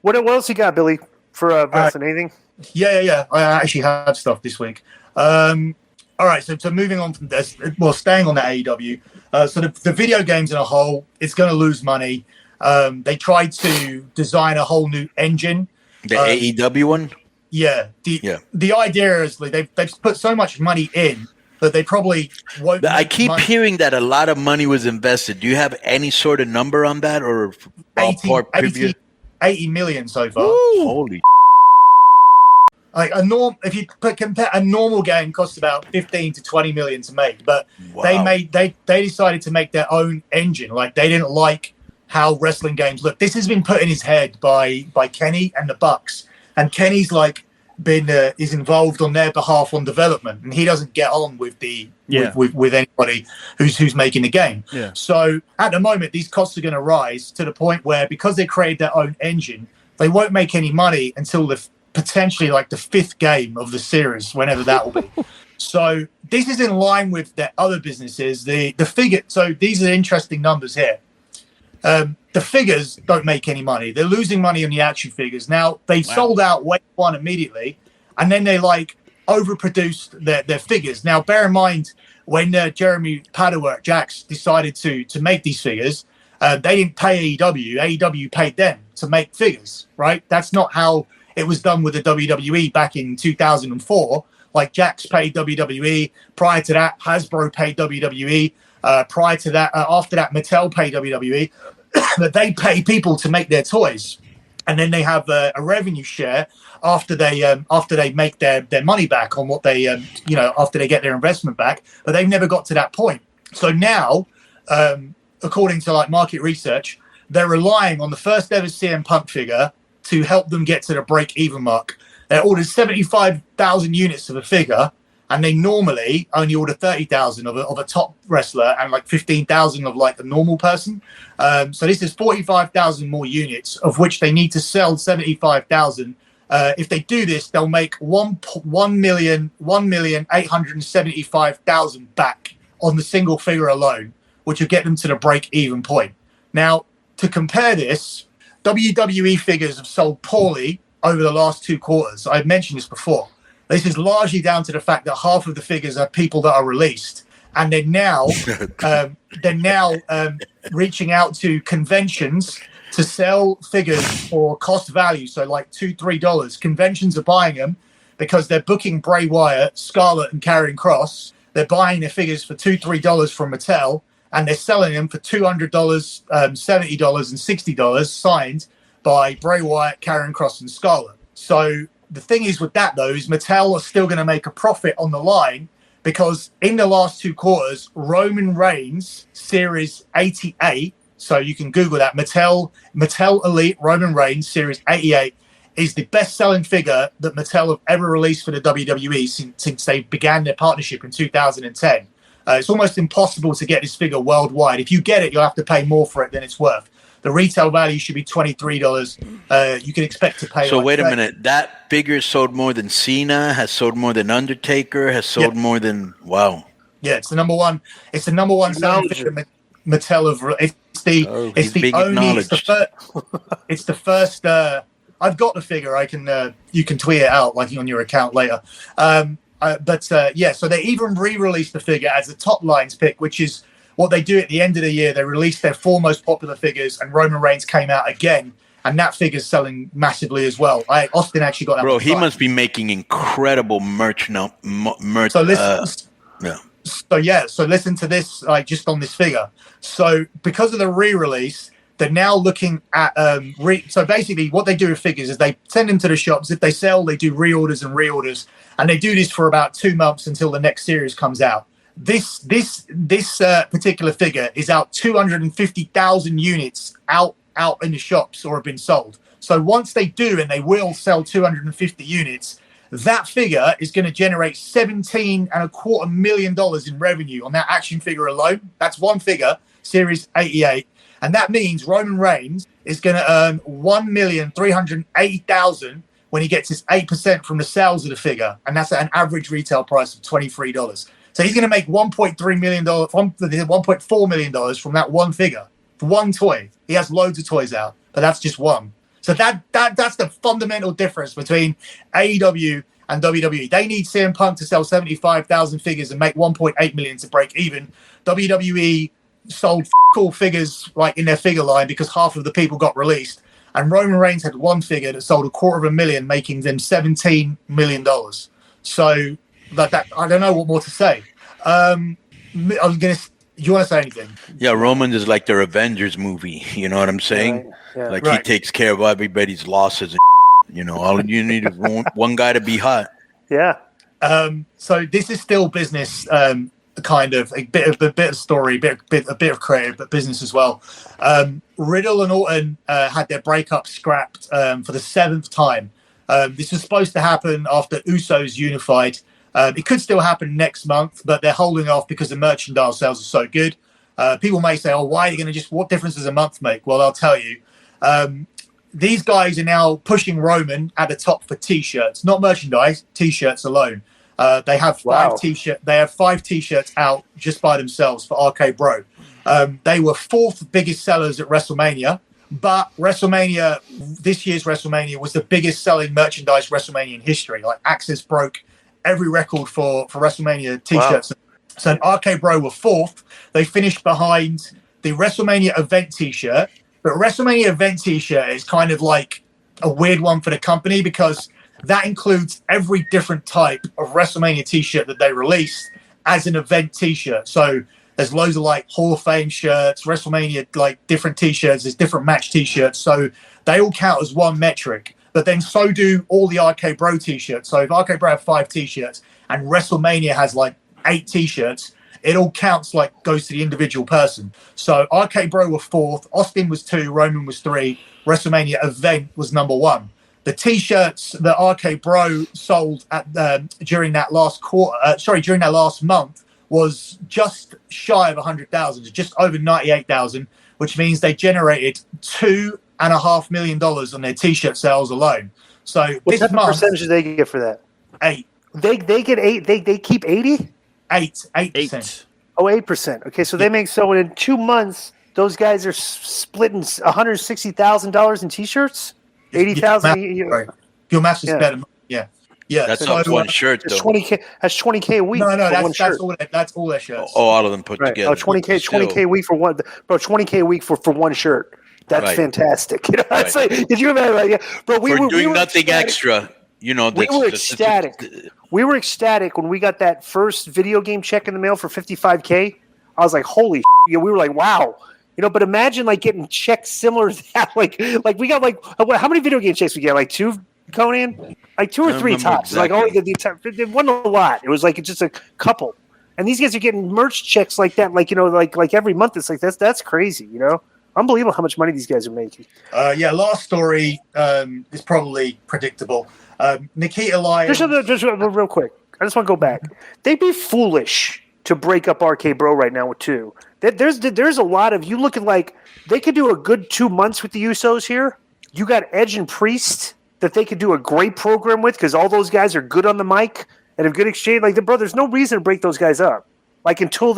What else you got, Billy, for wrestling? Anything? Yeah. I actually have stuff this week. All right, so moving on from this, well, staying on the AEW. So the video games in a whole, it's going to lose money. They tried to design a whole new engine. The AEW one? Yeah. The idea is like they've put so much money in that they probably won't. I keep hearing that a lot of money was invested. Do you have any sort of number on that, or 80 million so far? Ooh. Holy. Like if you compare a normal game costs about 15 to 20 million to make, but they decided to make their own engine. Like they didn't like how wrestling games look. This has been put in his head by Kenny and the Bucks, and Kenny's like is involved on their behalf on development, and he doesn't get on with with anybody who's making the game. Yeah. So at the moment, these costs are going to rise to the point where because they created their own engine, they won't make any money until potentially like the 5th game of the series, whenever that will be. So this is in line with their other businesses. The figure. So these are interesting numbers here. The figures don't make any money. They're losing money on the action figures. Now they sold out Wave 1 immediately, and then they like overproduced their figures. Now bear in mind when Jeremy Padewer at Jax decided to make these figures, they didn't pay AEW. AEW paid them to make figures, right? That's not how it was done with the WWE back in 2004. Like Jax paid WWE. Prior to that, Hasbro paid WWE. Prior to that, after that, Mattel paid WWE. But they pay people to make their toys, and then they have a revenue share after they make their money back on what they after they get their investment back. But they've never got to that point. So now, according to like market research, they're relying on the first ever CM Punk figure to help them get to the break-even mark. They ordered 75,000 units of a figure, and they normally only order 30,000 of a top wrestler and like 15,000 of like a normal person. So this is 45,000 more units, of which they need to sell 75,000. If they do this, they'll make 1,875,000 back on the single figure alone, which will get them to the break-even point. Now, to compare this, WWE figures have sold poorly over the last 2 quarters. I've mentioned this before. This is largely down to the fact that half of the figures are people that are released, and they're now reaching out to conventions to sell figures for cost value, so like $2-3. Conventions are buying them because they're booking Bray Wyatt, Scarlett, and Karrion Kross. They're buying their figures for $2-3 from Mattel, and they're selling them for $200, $70, and $60 signed by Bray Wyatt, Karrion Kross, and Scarlett. So the thing is with that, though, is Mattel are still going to make a profit on the line, because in the last 2 quarters, Roman Reigns Series 88, so you can Google that, Mattel Elite Roman Reigns Series 88 is the best-selling figure that Mattel have ever released for the WWE since they began their partnership in 2010. It's almost impossible to get this figure worldwide. If you get it, you'll have to pay more for it than it's worth. The retail value should be $23. You can expect to pay. So wait a minute. That figure sold more than Cena, has sold more than Undertaker, has sold more than Yeah, it's the number one. It's the number one selling figure Mattel of. It's the first. I've got the figure. I can. You can tweet it out like on your account later. So they even re-released the figure as a top lines pick, which is what they do at the end of the year. They release their 4 most popular figures, and Roman Reigns came out again, and that figure's selling massively as well. Austin actually got that. Bro, he must be making incredible merch now. So listen to this, like just on this figure. So because of the re-release, they're now looking at so basically what they do with figures is they send them to the shops. If they sell, they do reorders, and they do this for about 2 months until the next series comes out. This particular figure is out 250,000 units out in the shops or have been sold. So once they do, and they will sell 250 units, that figure is going to generate $17.25 million in revenue on that action figure alone. That's one figure, Series 88. And that means Roman Reigns is going to earn $1,380,000 when he gets his 8% from the sales of the figure. And that's at an average retail price of $23. So he's going to make $1.4 million from that one figure, for one toy. He has loads of toys out, but that's just one. So that's the fundamental difference between AEW and WWE. They need CM Punk to sell 75,000 figures and make 1.8 million to break even. WWE sold cool figures like in their figure line because half of the people got released. And Roman Reigns had one figure that sold $250,000, making them $17 million. So that I don't know what more to say. You want to say anything? Yeah, Roman is like their Avengers movie. You know what I'm saying? Right. Yeah. Like he takes care of everybody's losses. And, all you need is one guy to be hot. Yeah. So this is still business, kind of a bit of story, a bit of creative, but business as well. Riddle and Orton had their breakup scrapped for the 7th time. This was supposed to happen after Usos unified. It could still happen next month, but they're holding off because the merchandise sales are so good. People may say, "Oh, why are you going to what difference does a month make?" Well, I'll tell you. These guys are now pushing Roman at the top for T-shirts, not merchandise, T-shirts alone. They have five T-shirts out just by themselves for RK Bro. They were 4th biggest sellers at WrestleMania, but this year's WrestleMania was the biggest selling merchandise WrestleMania in history. Like Axis broke every record for WrestleMania T-shirts. Wow. So RK Bro were 4th. They finished behind the WrestleMania event T-shirt. But WrestleMania event T-shirt is kind of like a weird one for the company because that includes every different type of WrestleMania T-shirt that they released as an event T-shirt. So there's loads of like Hall of Fame shirts, WrestleMania like different T-shirts, there's different match T-shirts. So they all count as one metric. But then so do all the RK Bro T-shirts. So if RK Bro have 5 T-shirts and WrestleMania has like 8 T-shirts, it all counts like goes to the individual person. So RK Bro were 4th, Austin was 2, Roman was 3, WrestleMania event was number 1. The T-shirts that RK Bro sold at during that last month was just shy of 100,000, just over 98,000, which means they generated $2.5 million on their T-shirt sales alone. So what type of percentage do they get for that? 8. They get 8. They keep 80. 8%. Oh, 8%. Okay, so they make in 2 months, those guys are splitting $160,000 in T-shirts. 80,000. Right. Your math is better. Yeah. That's not one shirt though. That's 20K a week. No, that's all their shirts. Oh, all of them put together. Oh, 20K a week for one. Bro, 20K a week for one shirt. That's fantastic. You know, it's like, did you imagine? Bro, we were doing nothing extra. You know, we were ecstatic. We were ecstatic when we got that first video game check in the mail for $55K. I was like, holy shit. We were like, wow. You know, but imagine like getting checks similar to that. Like we got like, how many video game checks we get? Like 2, Konnan? Like 2 or 3 tops. Exactly. Like, it wasn't a lot. It was like just a couple. And these guys are getting merch checks like that. Like, you know, like every month. It's like, that's crazy, you know? Unbelievable how much money these guys are making. Last story is probably predictable. Nikita Lyons. Just real quick. I just want to go back. They'd be foolish to break up RK Bro right now with 2. There's a lot of, you look at like, they could do a good 2 months with the Usos here. You got Edge and Priest that they could do a great program with because all those guys are good on the mic and have good exchange. Like, there's no reason to break those guys up. Like, until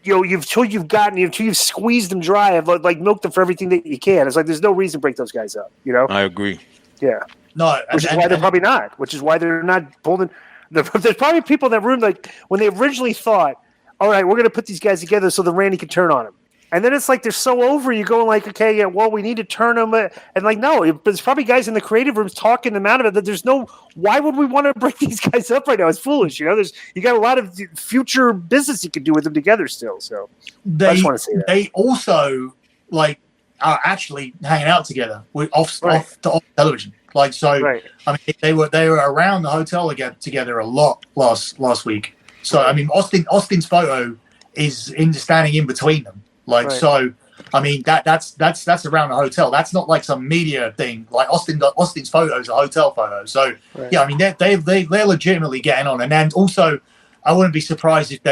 you've squeezed them dry, have like milked them for everything that you can. It's like there's no reason to break those guys up. You know. I agree. Yeah. No, which is why they're probably not. Which is why they're not pulling. There's probably people in that room like when they originally thought, all right, we're going to put these guys together so the Randy can turn on them. And then it's like they're so over. You're going like, okay, yeah, well, we need to turn them. And like, no, there's probably guys in the creative rooms talking them out of it. That there's no. Why would we want to break these guys up right now? It's foolish, you know. You got a lot of future business you could do with them together still. So I just want to say that they also like are actually hanging out together off television. Like so, right. I mean, they were around the hotel together a lot last week. So I mean, Austin's photo is standing in between them. Like so, I mean that's around the hotel. That's not like some media thing. Like Austin's photo is a hotel photo. So yeah, I mean they're legitimately getting on. And then also, I wouldn't be surprised if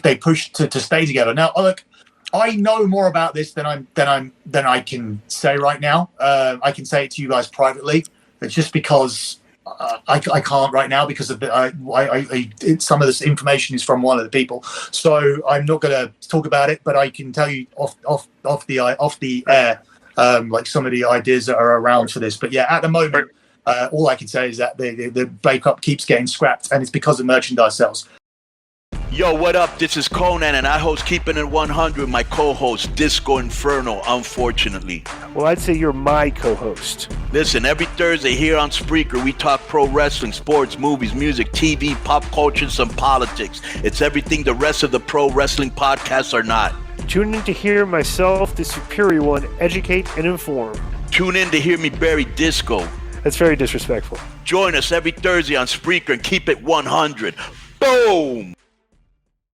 they push to stay together. Now, look, I know more about this than I can say right now. I can say it to you guys privately. It's just because I can't right now because of some of this information is from one of the people. So I'm not going to talk about it, but I can tell you off the air like some of the ideas that are around for this. But yeah, at the moment, all I can say is that the breakup keeps getting scrapped, and it's because of merchandise sales. Yo, what up? This is Konnan, and I host Keeping It 100, my co-host, Disco Inferno, unfortunately. Well, I'd say you're my co-host. Listen, every Thursday here on Spreaker, we talk pro wrestling, sports, movies, music, TV, pop culture, and some politics. It's everything the rest of the pro wrestling podcasts are not. Tune in to hear myself, the superior one, educate and inform. Tune in to hear me bury Disco. That's very disrespectful. Join us every Thursday on Spreaker and keep it 100. Boom!